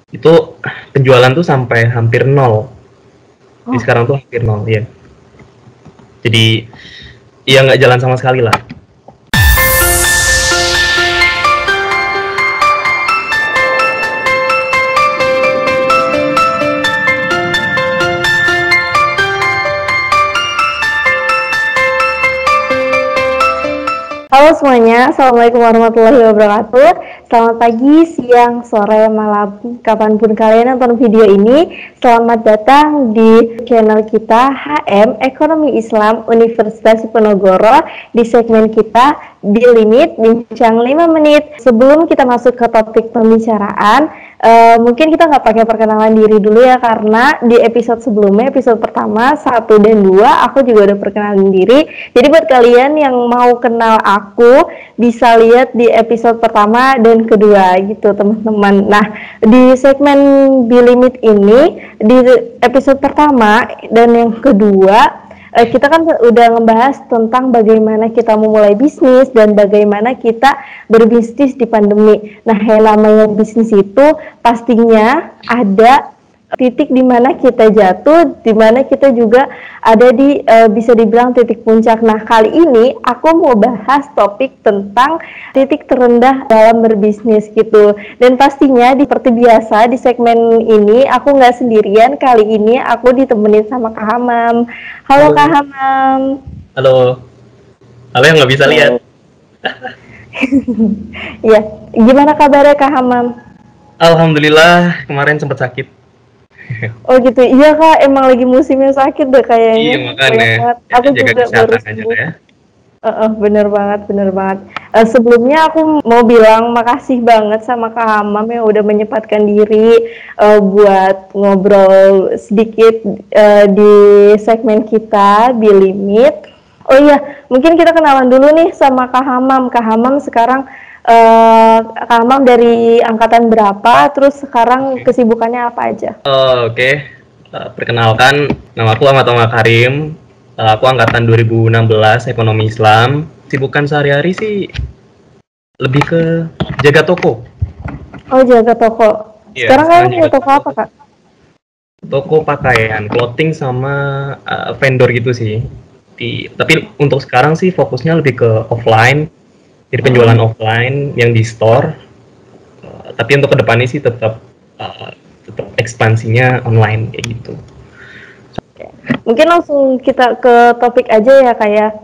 Itu penjualan tuh sampai hampir nol. Di Oh, sekarang tuh hampir nol ya. Jadi ya nggak jalan sama sekali lah. halo semuanya, Assalamualaikum warahmatullahi wabarakatuh. Selamat pagi, siang, sore, malam, kapanpun kalian nonton video ini. Selamat datang di channel kita HM Ekonomi Islam Universitas Diponegoro di segmen kita Bilimit Bincang 5 Menit. Sebelum kita masuk ke topik pembicaraan, mungkin kita nggak pakai perkenalan diri dulu ya, karena di episode sebelumnya, episode pertama 1 dan 2 aku juga udah perkenalin diri. Jadi buat kalian yang mau kenal aku bisa lihat di episode pertama dan kedua gitu teman-teman. Nah, di segmen Bilimit ini di episode pertama dan yang kedua kita kan udah ngebahas tentang bagaimana kita memulai bisnis dan bagaimana kita berbisnis di pandemi. Nah, yang namanya bisnis itu pastinya ada titik di mana kita jatuh, di mana kita juga ada di bisa dibilang titik puncak. Nah, kali ini aku mau bahas topik tentang titik terendah dalam berbisnis gitu. Dan pastinya seperti biasa di segmen ini aku nggak sendirian. Kali ini aku ditemenin sama Kak Hamam. Halo Halo. Kak Hamam. Halo. Halo yang nggak bisa lihat. Ya, gimana kabarnya Kak Hamam? Alhamdulillah kemarin sempat sakit. Oh gitu, iya Kak, emang lagi musimnya sakit deh kayaknya. Iya makanya. Aku Jaga juga baru kesehatan aja sembuh. lah ya. Bener banget, bener banget. Sebelumnya aku mau bilang makasih banget sama Kak Hamam yang udah menyempatkan diri buat ngobrol sedikit di segmen kita Bilimit. Oh iya, mungkin kita kenalan dulu nih sama Kak Hamam. Kak Hamam sekarang Kak Hamam dari angkatan berapa? Terus sekarang kesibukannya apa aja? Oke. Perkenalkan, nama aku Ahmad Omar Karim. Aku angkatan 2016 Ekonomi Islam. Sibukan sehari-hari sih lebih ke jaga toko. Oh, jaga toko. Iya, Sekarang kan sekarang punya jaga toko apa, Kak? toko pakaian, clothing sama vendor gitu sih. Tapi untuk sekarang sih fokusnya lebih ke offline. Jadi penjualan offline yang di store. Tapi untuk kedepannya sih tetap ekspansinya online kayak gitu. Mungkin langsung kita ke topik aja ya, kayak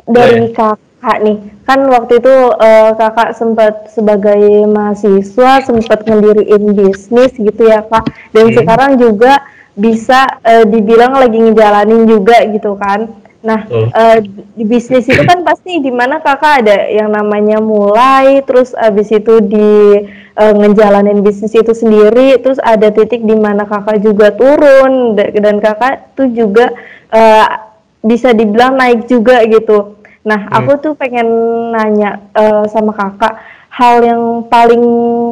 dari kakak nih. Kan waktu itu kakak sempat sebagai mahasiswa sempat ngediriin bisnis gitu ya, Kak. Dan sekarang juga bisa dibilang lagi ngejalanin juga gitu kan. Nah, di bisnis itu kan pasti dimana kakak ada yang namanya mulai, terus abis itu di ngejalanin bisnis itu sendiri, terus ada titik di mana kakak juga turun dan kakak tuh juga bisa dibilang naik juga gitu. Nah, aku tuh pengen nanya sama kakak, hal yang paling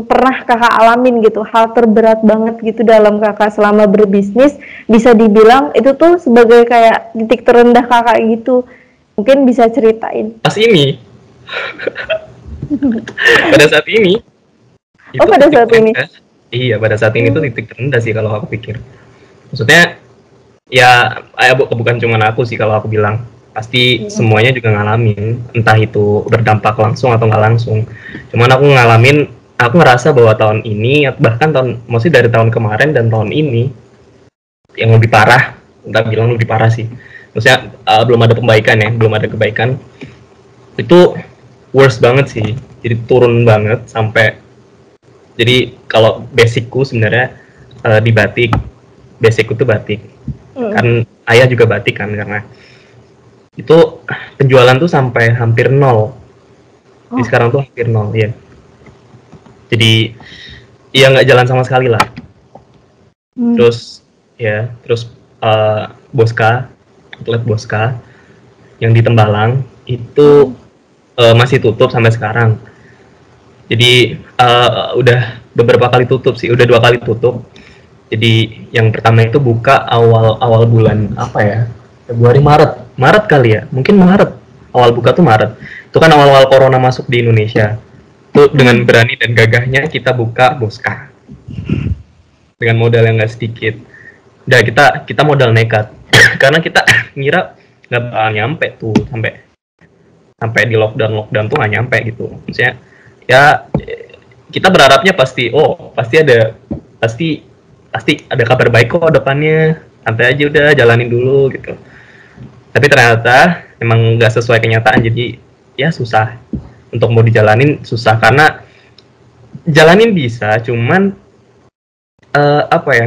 pernah kakak alamin gitu, hal terberat banget gitu dalam kakak selama berbisnis, bisa dibilang itu tuh sebagai kayak titik terendah kakak gitu. Mungkin bisa ceritain. Pas ini, pada saat ini, Oh, pada saat ini. Iya, pada saat ini tuh titik terendah sih kalau aku pikir. Maksudnya, ya bukan cuma aku sih kalau aku bilang. Pasti semuanya juga ngalamin, entah itu berdampak langsung atau nggak langsung. Cuman aku ngerasa bahwa tahun ini, bahkan maksudnya dari tahun kemarin dan tahun ini, yang lebih parah, entah bilang lebih parah sih. Maksudnya belum ada pembaikan ya, belum ada kebaikan. Itu worst banget sih, jadi turun banget sampai. Jadi kalau basicku sebenarnya di batik, basicku tuh batik. Kan ayah juga batik kan, karena itu penjualan tuh sampai hampir nol. Di sekarang tuh hampir nol ya. Jadi ya nggak jalan sama sekali lah. Terus Boska, outlet Boska yang di Tembalang itu masih tutup sampai sekarang. Jadi udah beberapa kali tutup sih, udah 2 kali tutup. Jadi yang pertama itu buka awal bulan apa ya? Februari, Maret kali ya, mungkin Maret, awal buka tuh Maret. Itu kan awal-awal corona masuk di Indonesia. Tuh dengan berani dan gagahnya kita buka Boska. dengan modal yang nggak sedikit. Udah kita modal nekat karena kita ngira nggak bakal nyampe tuh sampai di lockdown tuh nggak nyampe gitu. Maksudnya ya kita berharapnya pasti ada kabar baik kok depannya, santai aja udah jalanin dulu gitu. Tapi ternyata emang nggak sesuai kenyataan, jadi ya susah untuk mau dijalanin, susah karena jalanin bisa, cuman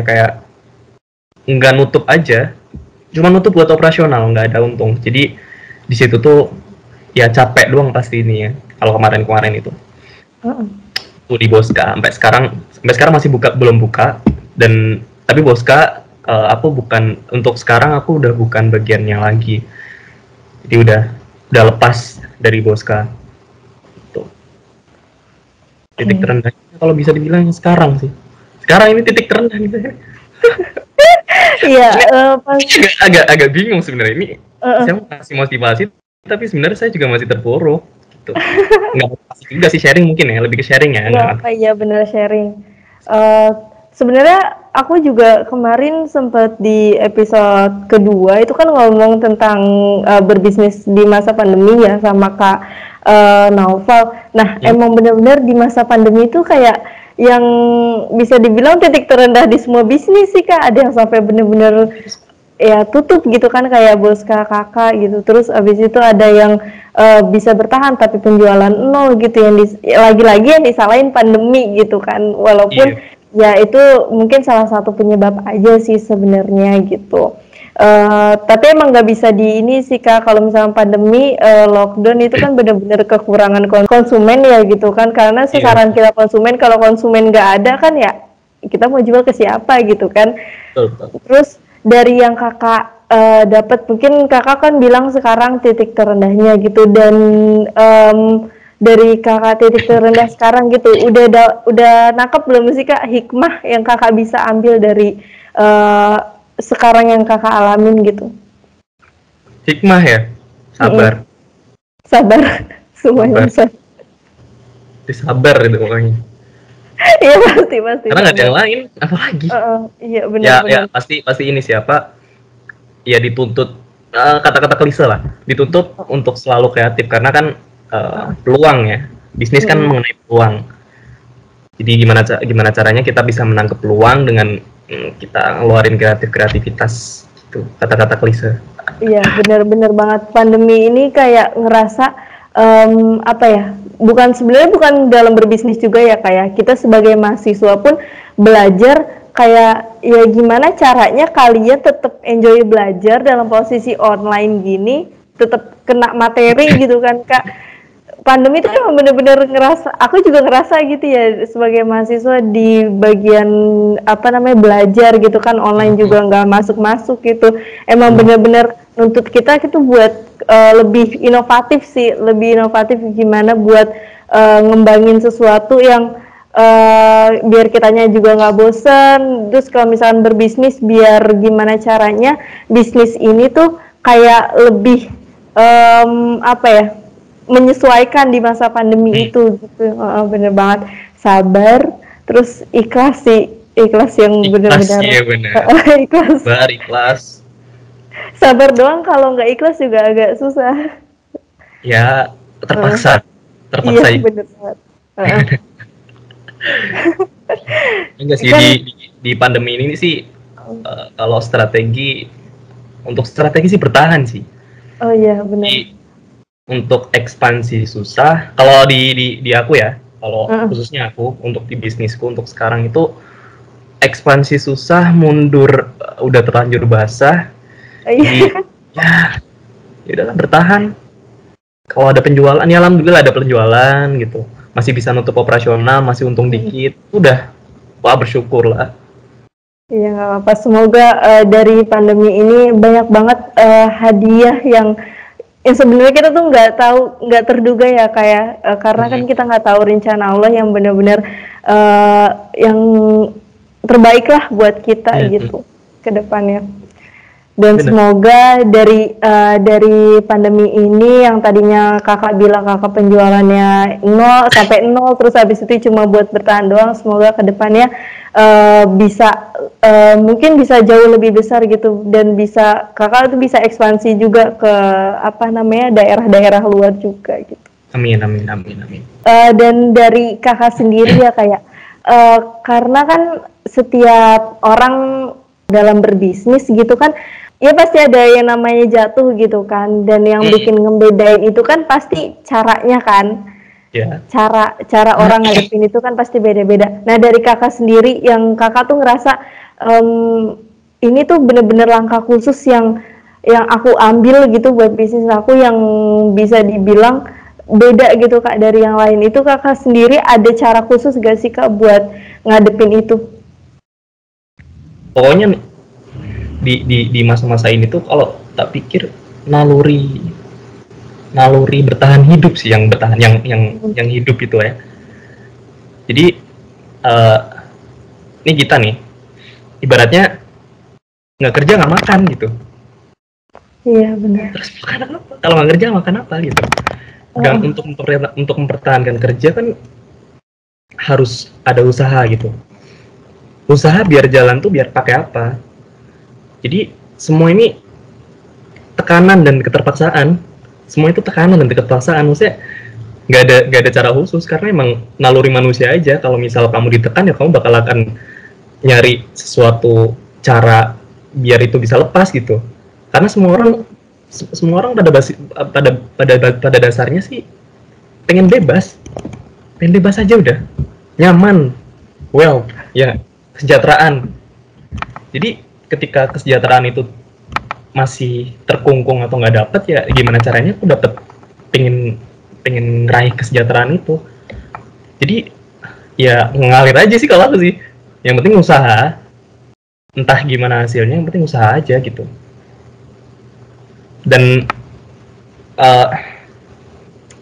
kayak nggak nutup aja, cuma nutup buat operasional, nggak ada untung. Jadi di situ tuh ya capek doang pasti ini ya. Kalau kemarin itu tuh di Boska sampai sekarang masih belum buka, dan tapi Boska aku bukan untuk sekarang, aku udah bukan bagiannya lagi, jadi udah lepas dari Boska. Tuh titik terendahnya kalau bisa dibilang sekarang ini titik terendah gitu. Iya, agak bingung sebenarnya ini. Saya masih motivasi, tapi sebenarnya saya juga masih terpuruk gitu. Nggak motivasi juga sih, sharing mungkin ya, lebih ke sharing ya. Iya bener, sharing. Sebenarnya aku juga kemarin sempat di episode kedua itu kan ngomong tentang berbisnis di masa pandemi ya sama Kak Naufal. Nah, emang benar-benar di masa pandemi itu kayak yang bisa dibilang titik terendah di semua bisnis sih Kak. Ada yang sampai benar-benar ya tutup gitu kan, kayak Boska Kakak gitu. Terus abis itu ada yang bisa bertahan tapi penjualan nol gitu, yang lagi-lagi yang disalahin pandemi gitu kan. Walaupun ya itu mungkin salah satu penyebab aja sih sebenarnya gitu. Tapi emang nggak bisa di ini sih Kak, kalau misalnya pandemi lockdown itu kan benar-benar kekurangan konsumen ya gitu kan, karena sasaran kita konsumen, kalau konsumen nggak ada kan ya kita mau jual ke siapa gitu kan. Terus dari yang Kakak dapat, mungkin Kakak kan bilang sekarang titik terendahnya gitu, dan dari Kakak titik terendah sekarang gitu, udah nangkep belum sih Kak hikmah yang Kakak bisa ambil dari sekarang yang Kakak alamin gitu? Hikmah ya, sabar. Sabar, semuanya sabar itu pokoknya. Iya pasti. Karena nggak ada yang lain, apalagi. Iya benar. Ya pasti ini siapa? Ya dituntut, kata-kata klise lah, dituntut untuk selalu kreatif, karena kan peluang ya, bisnis kan mengenai peluang. Jadi gimana caranya kita bisa menangkap peluang dengan kita ngeluarin kreativitas itu, kata-kata klise. Iya benar banget. Pandemi ini kayak ngerasa sebenarnya bukan dalam berbisnis juga ya, kayak kita sebagai mahasiswa pun belajar kayak ya gimana caranya kalian tetap enjoy belajar dalam posisi online gini, tetap kena materi gitu kan Kak. Pandemi itu emang bener-bener ngerasa, aku juga ngerasa gitu ya sebagai mahasiswa di bagian belajar gitu kan, online juga nggak masuk gitu. Emang bener-bener nuntut kita gitu buat lebih inovatif gimana buat ngembangin sesuatu yang biar kitanya juga nggak bosen. Terus kalau misalkan berbisnis, biar gimana caranya bisnis ini tuh kayak lebih menyesuaikan di masa pandemi itu gitu. Bener banget, sabar, terus ikhlas yang benar-benar ikhlas. Sabar doang, kalau nggak ikhlas juga agak susah ya, terpaksa iya bener banget. Enggak sih, di pandemi ini sih kalau strategi sih bertahan sih. Oh iya benar. Untuk ekspansi susah. Kalau di aku ya, kalau khususnya aku untuk di bisnisku untuk sekarang itu ekspansi susah, mundur udah terlanjur basah. Ya udahlah, bertahan. Kalau ada penjualan ya alhamdulillah ada penjualan gitu, masih bisa nutup operasional, masih untung dikit, udah bersyukur lah. Iya nggak apa-apa, semoga dari pandemi ini banyak banget hadiah yang sebenarnya kita tuh nggak terduga ya kayak karena kan kita nggak tahu rencana Allah yang benar-benar yang terbaik lah buat kita gitu ke depannya. Dan Bener. semoga dari pandemi ini yang tadinya kakak bilang kakak penjualannya 0 sampai 0, terus habis itu cuma buat bertahan doang, semoga kedepannya bisa mungkin bisa jauh lebih besar gitu, dan bisa kakak tuh bisa ekspansi juga ke daerah-daerah luar juga gitu. Amin, amin, amin, amin. Dan dari kakak sendiri ya kayak karena kan setiap orang dalam berbisnis gitu kan ya pasti ada yang namanya jatuh gitu kan, dan yang bikin ngebedain itu kan pasti caranya kan. Ya. Cara orang ngadepin itu kan pasti beda-beda. Nah dari kakak sendiri yang kakak tuh ngerasa ini tuh bener-bener langkah khusus yang aku ambil gitu buat bisnis aku yang bisa dibilang beda gitu kak dari yang lain, itu kakak sendiri ada cara khusus gak sih kak buat ngadepin itu? Pokoknya di masa-masa ini tuh kalau tak pikir naluri bertahan hidup sih yang bertahan, yang hidup itu ya. Jadi ini kita nih ibaratnya nggak kerja nggak makan gitu. Iya benar. Terus makan apa? Kalau nggak kerja makan apa gitu? Dan untuk mempertahankan kerja kan harus ada usaha gitu. Usaha biar jalan tuh biar pakai apa? Jadi semua ini tekanan dan keterpaksaan. Semua itu tekanan dan keterpaksaan. Maksudnya nggak ada cara khusus karena emang naluri manusia aja. Kalau misal kamu ditekan ya kamu bakal akan nyari sesuatu cara biar itu bisa lepas gitu. Karena semua orang pada dasarnya sih pengen bebas aja udah, nyaman, ya kesejahteraan. Jadi ketika kesejahteraan itu masih terkungkung atau nggak dapet, ya gimana caranya aku dapet pengen raih kesejahteraan itu. Jadi ya ngalir aja sih kalau aku sih, yang penting usaha, entah gimana hasilnya, yang penting usaha aja gitu. Dan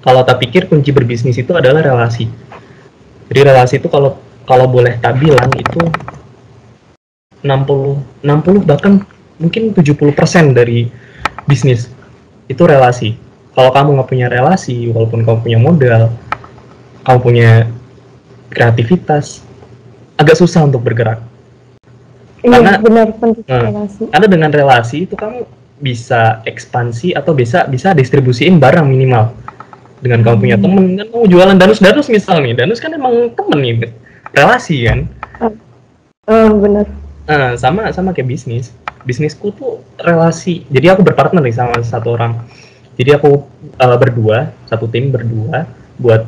kalau tak pikir kunci berbisnis itu adalah relasi. Jadi relasi itu kalau boleh tak bilang itu 60 bahkan mungkin 70% dari bisnis itu relasi. Kalau kamu nggak punya relasi, walaupun kamu punya modal, kamu punya kreativitas, agak susah untuk bergerak. Iya benar, penting relasi. Karena dengan relasi itu kamu bisa ekspansi atau bisa distribusiin barang minimal. Dengan kamu punya temen kan, kamu jualan danus misal nih, danus kan emang temen nih, relasi kan. Benar. Sama kayak bisnisku tuh relasi. Jadi aku berpartner nih sama satu orang. Jadi aku berdua, satu tim berdua buat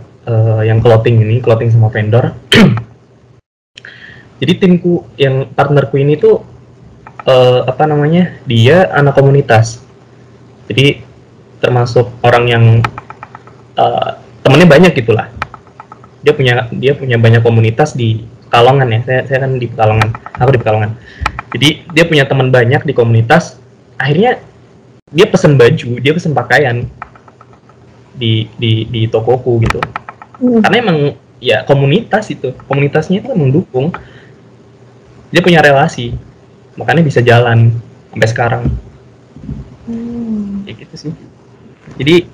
yang clothing sama vendor. Jadi timku yang partnerku ini tuh dia anak komunitas. Jadi termasuk orang yang temennya banyak gitulah. Dia punya banyak komunitas di Pekalongan ya. Saya kan di Pekalongan. Aku di Pekalongan. Jadi dia punya teman banyak di komunitas. Akhirnya dia pesen baju, dia pesen pakaian di tokoku gitu. Karena emang ya komunitasnya itu mendukung. Dia punya relasi, makanya bisa jalan sampai sekarang. Kayak gitu sih. Jadi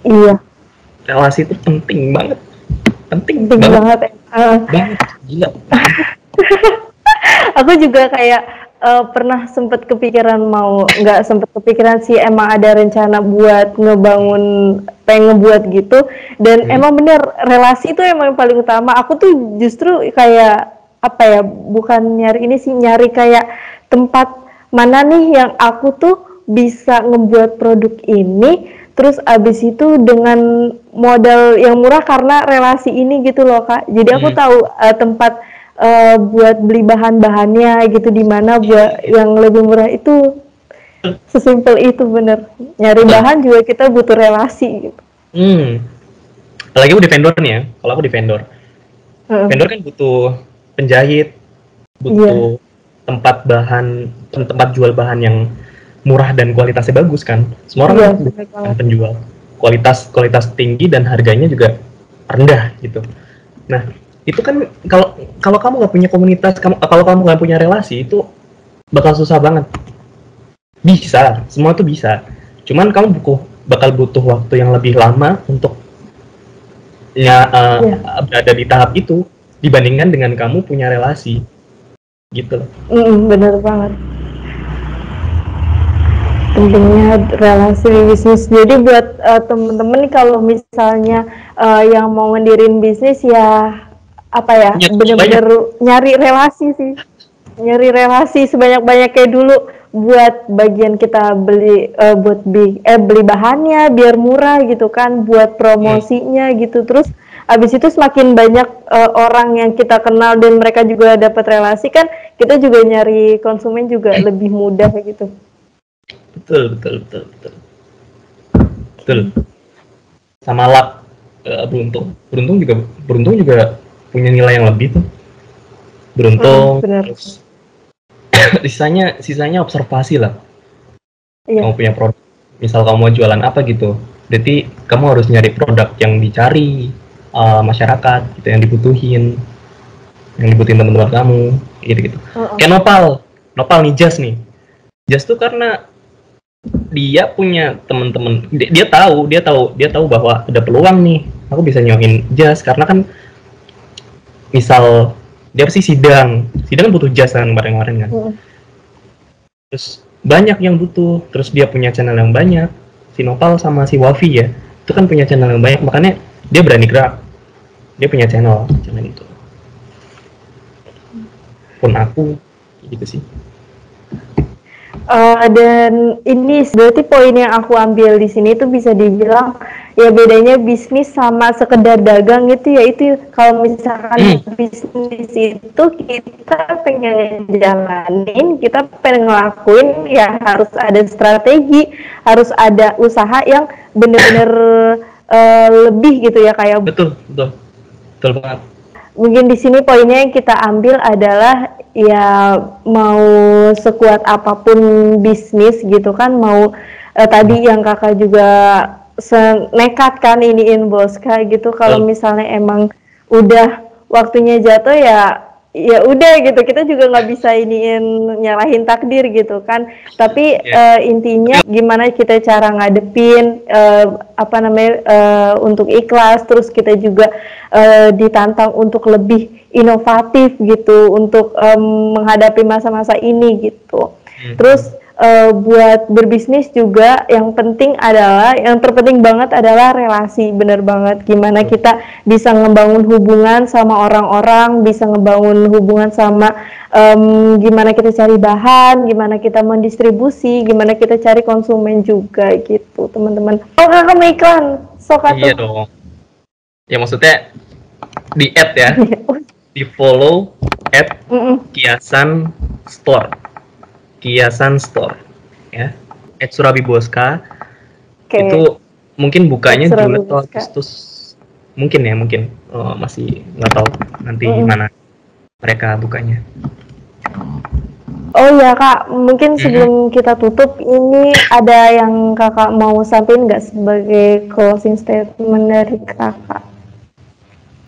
relasi itu penting banget. Penting banget. Banget, gila. Aku juga kayak pernah sempet kepikiran sih, emang ada rencana buat pengen ngebuat gitu, dan emang bener relasi itu emang yang paling utama. Aku tuh justru kayak bukan nyari kayak tempat mana nih yang aku tuh bisa ngebuat produk ini, terus abis itu dengan modal yang murah karena relasi ini gitu loh kak. Jadi aku tahu tempat buat beli bahan-bahannya gitu, di mana buat yang lebih murah itu. Sesimpel itu bener. Nyari bahan juga kita butuh relasi gitu. Apalagi aku di vendor nih ya. Kalau aku di vendor, vendor kan butuh penjahit, butuh tempat jual bahan yang murah dan kualitasnya bagus kan. Semua orang bukan penjual. Kualitas tinggi dan harganya juga rendah gitu. Nah, itu kan kalau kamu nggak punya komunitas, kalau kamu nggak punya relasi, itu bakal susah banget. Bisa, semua tuh bisa. Cuman kamu bakal butuh waktu yang lebih lama untuk Iya. berada di tahap itu dibandingkan dengan kamu punya relasi, gitu. Bener banget. Pentingnya relasi di bisnis. Jadi buat temen-temen kalau misalnya yang mau ngedirin bisnis ya apa ya, Punya bener-bener nyari relasi sih. Nyari relasi sebanyak-banyaknya dulu buat bagian kita beli beli bahannya biar murah gitu kan, buat promosinya gitu. Terus abis itu semakin banyak orang yang kita kenal dan mereka juga dapat relasi kan, kita juga nyari konsumen juga lebih mudah gitu. Betul. Sama luck, beruntung juga punya nilai yang lebih tuh. Beruntung. Bener. Terus sisanya observasi lah. Iya. Kamu punya produk, misal kamu mau jualan apa gitu, berarti kamu harus nyari produk yang dicari masyarakat gitu, yang dibutuhin teman-teman kamu gitu. Kayak Nopal nih, Jas tuh karena dia punya teman-teman, dia tahu bahwa ada peluang nih, aku bisa nyobain Jas karena kan misal dia pasti sidang kan butuh Jas kan kemarin kan. Terus banyak yang butuh, terus dia punya channel yang banyak, si Nopal sama si Wafi ya, itu kan punya channel yang banyak, makanya dia berani gerak, dia punya channel itu. Pun aku gitu sih. Dan ini berarti poin yang aku ambil di sini itu bisa dibilang ya bedanya bisnis sama sekedar dagang itu ya itu kalau misalkan bisnis itu kita pengen jalanin, kita pengen ngelakuin ya harus ada strategi, harus ada usaha yang bener-bener lebih gitu ya kayak betul banget. Mungkin di sini poinnya yang kita ambil adalah ya mau sekuat apapun bisnis gitu kan, mau tadi yang kakak juga nekat kan iniin Boska gitu, kalau misalnya emang udah waktunya jatuh ya udah gitu, kita juga nggak bisa nyalahin takdir gitu kan, tapi intinya gimana kita cara ngadepin untuk ikhlas, terus kita juga ditantang untuk lebih inovatif gitu untuk menghadapi masa-masa ini gitu. Terus buat berbisnis juga yang terpenting banget adalah relasi, bener banget. Gimana kita bisa ngebangun hubungan sama orang-orang, bisa ngebangun hubungan sama gimana kita cari bahan, gimana kita mendistribusi, gimana kita cari konsumen juga gitu teman-teman. Oh kakak mau iklan, sok atuh. Iya dong. Ya maksudnya di add ya, di follow Kiasan Store ya, @Surabi Boska. Itu mungkin bukanya Juli atau Agustus mungkin masih nggak tahu nanti gimana mereka bukanya. Oh ya kak, mungkin sebelum kita tutup ini ada yang kakak mau sampaikan nggak sebagai closing statement dari kakak?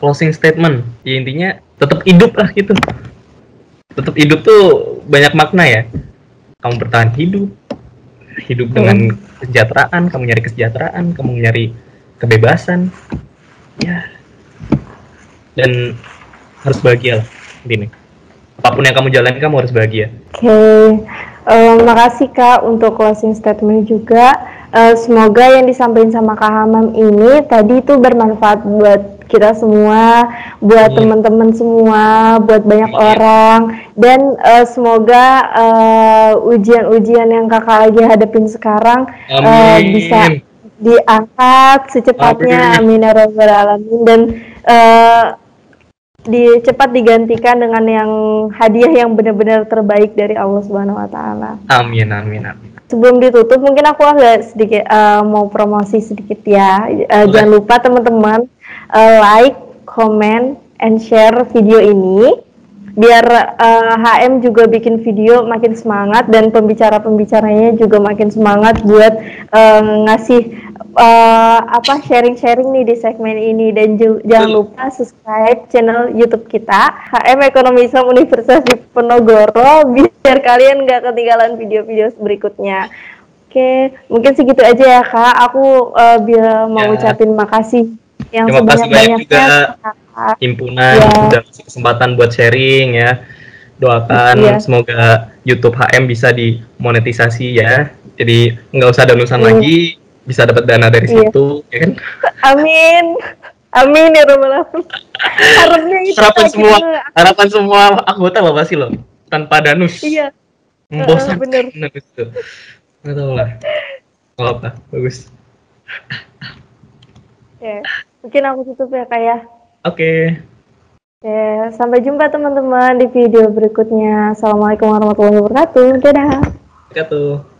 Closing statement ya intinya tetap hidup lah gitu. Tetap hidup tuh banyak makna ya. Kamu bertahan hidup dengan kesejahteraan, kamu nyari kesejahteraan, kamu nyari kebebasan, ya, dan harus bahagia lah intinya. Apapun yang kamu jalani, kamu harus bahagia. Oke. Makasih Kak untuk closing statement juga. Semoga yang disampaikan sama Kak Hamam ini tadi itu bermanfaat buat kita semua, buat teman-teman semua, buat banyak orang, dan semoga ujian-ujian yang kakak lagi hadapin sekarang bisa diangkat secepatnya, amin ya rabbal alamin, dan cepat digantikan dengan yang hadiah yang benar-benar terbaik dari Allah Subhanahu Wa Taala. Amin. Sebelum ditutup mungkin aku agak sedikit mau promosi sedikit ya. Jangan lupa teman-teman like, comment, and share video ini biar HM juga bikin video makin semangat dan pembicara-pembicaranya juga makin semangat buat ngasih sharing-sharing nih di segmen ini, dan jangan lupa subscribe channel YouTube kita HM Ekonomi Islam Universitas Diponegoro biar kalian nggak ketinggalan video-video berikutnya. Oke, mungkin segitu aja ya Kak. Aku mau ucapin makasih yang sebanyak-banyaknya. Himpunan udah kasih kesempatan buat sharing ya. Doakan semoga YouTube HM bisa dimonetisasi ya. Jadi nggak usah ada urusan lagi, bisa dapat dana dari situ, ya kan? Amin, amin ya Rabbal Alamin. Harapnya itu. Harapan semua anggota Bapak sih loh, tanpa danus. Iya. Membosankan. Bener. Danus tuh. Nggak tahu lah. Nggak apa, bagus. Oke, mungkin aku tutup ya Kak ya. Oke. Sampai jumpa teman-teman di video berikutnya. Assalamualaikum warahmatullahi wabarakatuh. Dadah. Wabarakatuh.